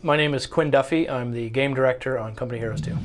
My name is Quinn Duffy. I'm the game director on Company Heroes 2.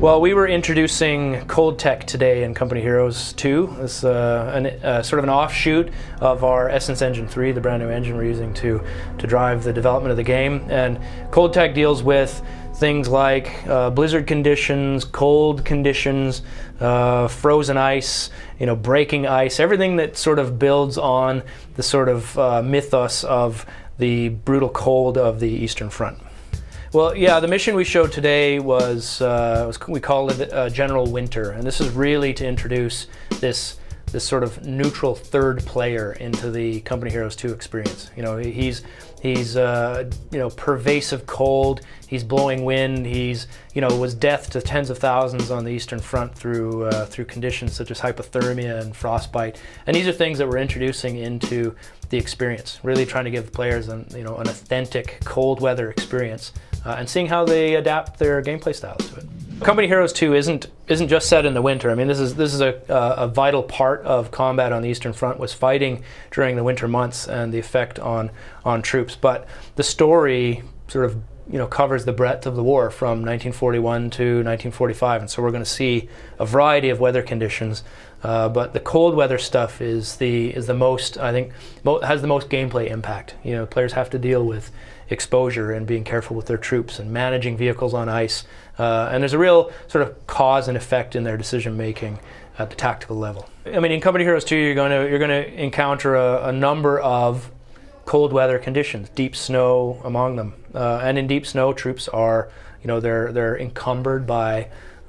Well, we were introducing Cold Tech today in Company Heroes 2. It's sort of an offshoot of our Essence Engine 3, the brand new engine we're using to drive the development of the game. And Cold Tech deals with things like blizzard conditions, cold conditions, frozen ice, breaking ice, everything that sort of builds on the sort of mythos of the brutal cold of the Eastern Front. Well, yeah, the mission we showed today was we called it General Winter, and this is really to introduce this sort of neutral third player into the Company Heroes 2 experience. He's pervasive cold. He's blowing wind. He's was death to tens of thousands on the Eastern Front through conditions such as hypothermia and frostbite. And these are things that we're introducing into the experience. Really trying to give the players an authentic cold weather experience and seeing how they adapt their gameplay styles to it. Company Heroes 2 isn't just set in the winter. I mean, this is a vital part of combat on the Eastern Front, was fighting during the winter months and the effect on troops. But the story sort of covers the breadth of the war from 1941 to 1945, and so we're going to see a variety of weather conditions. But the cold weather stuff is the most, I think, has the most gameplay impact. Players have to deal with exposure and being careful with their troops and managing vehicles on ice. And there's a real sort of cause and effect in their decision making at the tactical level. I mean, in Company Heroes 2, you're going to encounter a number of cold weather conditions, deep snow among them. And in deep snow, troops are, they're encumbered by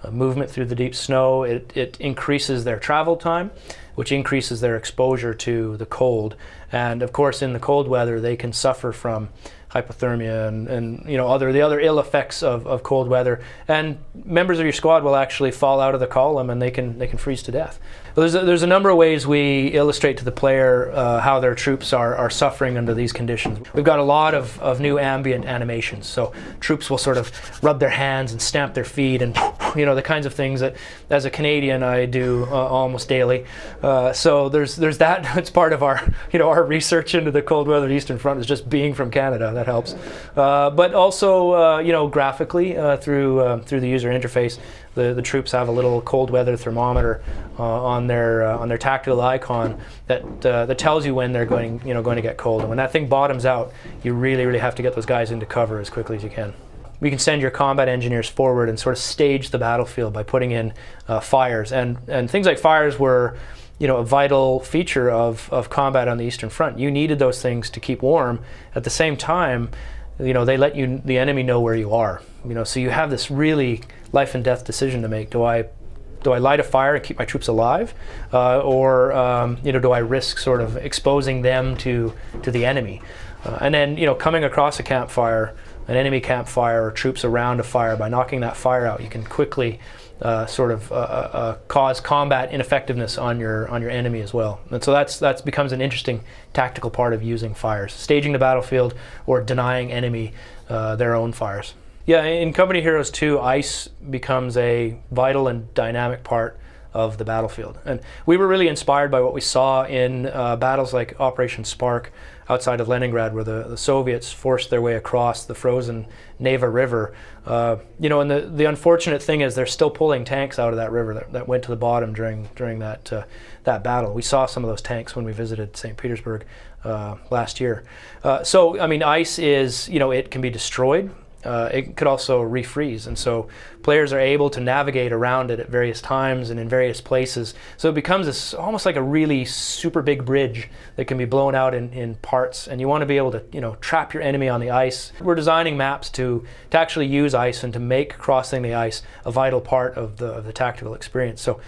movement through the deep snow. It increases their travel time, which increases their exposure to the cold. And of course, in the cold weather, they can suffer from hypothermia and the other ill effects of cold weather. And members of your squad will actually fall out of the column and they can freeze to death. There's a number of ways we illustrate to the player how their troops are suffering under these conditions. We've got a lot of new ambient animations, so troops will sort of rub their hands and stamp their feet and the kinds of things that as a Canadian I do almost daily. So there's that. It's part of our our research into the cold weather Eastern Front is just being from Canada. That helps. But also graphically through the user interface, the troops have a little cold weather thermometer on their tactile icon that tells you when they're going to get cold. And when that thing bottoms out, you really have to get those guys into cover as quickly as you can. You can send your combat engineers forward and sort of stage the battlefield by putting in fires, and things like fires were a vital feature of combat on the Eastern Front. You needed those things to keep warm. At the same time, they let the enemy know where you are. So you have this really life and death decision to make. Do I light a fire and keep my troops alive, or do I risk sort of exposing them to the enemy? And then coming across a campfire, an enemy campfire, or troops around a fire, by knocking that fire out, you can quickly cause combat ineffectiveness on your enemy as well. And so that becomes an interesting tactical part of using fires, staging the battlefield or denying enemy their own fires. Yeah, in Company Heroes 2, ice becomes a vital and dynamic part of the battlefield. And we were really inspired by what we saw in battles like Operation Spark outside of Leningrad, where the Soviets forced their way across the frozen Neva River. And the unfortunate thing is they're still pulling tanks out of that river that went to the bottom during that battle. We saw some of those tanks when we visited St. Petersburg last year. So, I mean, ice is, it can be destroyed. It could also refreeze, and so players are able to navigate around it at various times and in various places. So it becomes almost like a really super big bridge that can be blown out in parts, and you want to be able to trap your enemy on the ice. We're designing maps to actually use ice and to make crossing the ice a vital part of the tactical experience. So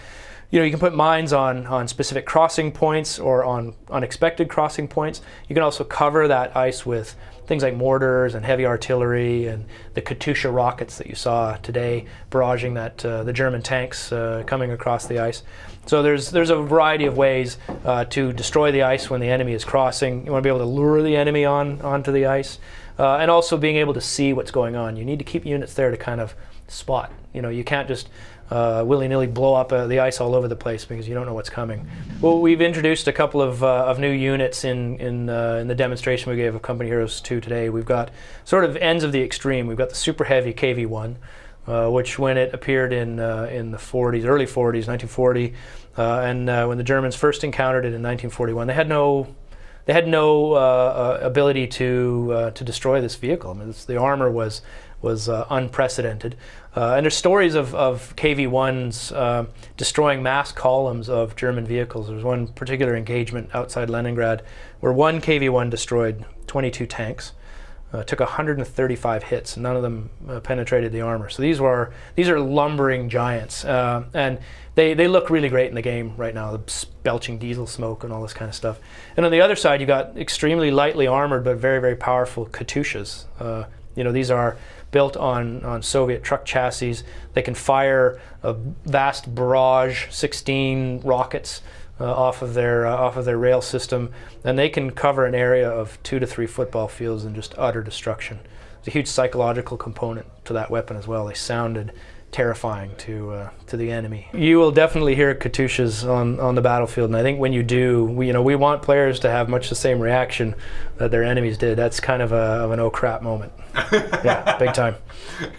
you can put mines on specific crossing points or on unexpected crossing points. You can also cover that ice with things like mortars and heavy artillery and the Katyusha rockets that you saw today barraging the German tanks coming across the ice. So there's a variety of ways to destroy the ice when the enemy is crossing. You want to be able to lure the enemy onto the ice. and also being able to see what's going on. You need to keep units there to kind of spot. You can't just willy-nilly blow up the ice all over the place because you don't know what's coming. Well, we've introduced a couple of new units in the demonstration we gave of Company Heroes 2 today. We've got sort of ends of the extreme. We've got the super heavy KV-1, which when it appeared in the 40s, early 40s, 1940, and when the Germans first encountered it in 1941, they had no ability to destroy this vehicle. I mean, the armor was unprecedented. And there's stories of KV-1s destroying mass columns of German vehicles. There was one particular engagement outside Leningrad where one KV-1 destroyed 22 tanks. Took 135 hits, and none of them penetrated the armor. So these are lumbering giants, and they look really great in the game right now, belching diesel smoke and all this kind of stuff. And on the other side, you got extremely lightly armored but very, very powerful Katyushas. These are built on Soviet truck chassis. They can fire a vast barrage, 16 rockets off of their rail system, and they can cover an area of 2 to 3 football fields in just utter destruction. There's a huge psychological component to that weapon as well. They sounded terrifying to the enemy. You will definitely hear Katyushas on the battlefield, and I think when you do, we want players to have much the same reaction that their enemies did. That's kind of an oh crap moment. Yeah, big time.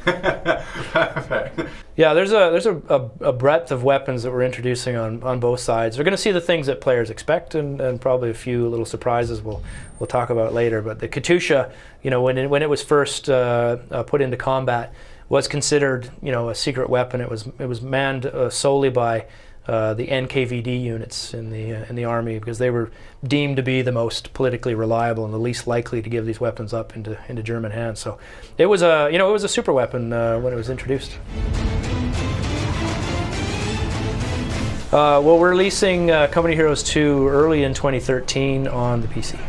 Perfect. Yeah, there's a breadth of weapons that we're introducing on both sides. We're going to see the things that players expect, and probably a few little surprises we'll talk about later. But the Katyusha, when it was first put into combat, was considered a secret weapon. It was manned solely by the NKVD units in the army, because they were deemed to be the most politically reliable and the least likely to give these weapons up into German hands. So it was a super weapon when it was introduced. Well, we're releasing Company Heroes 2 early in 2013 on the PC.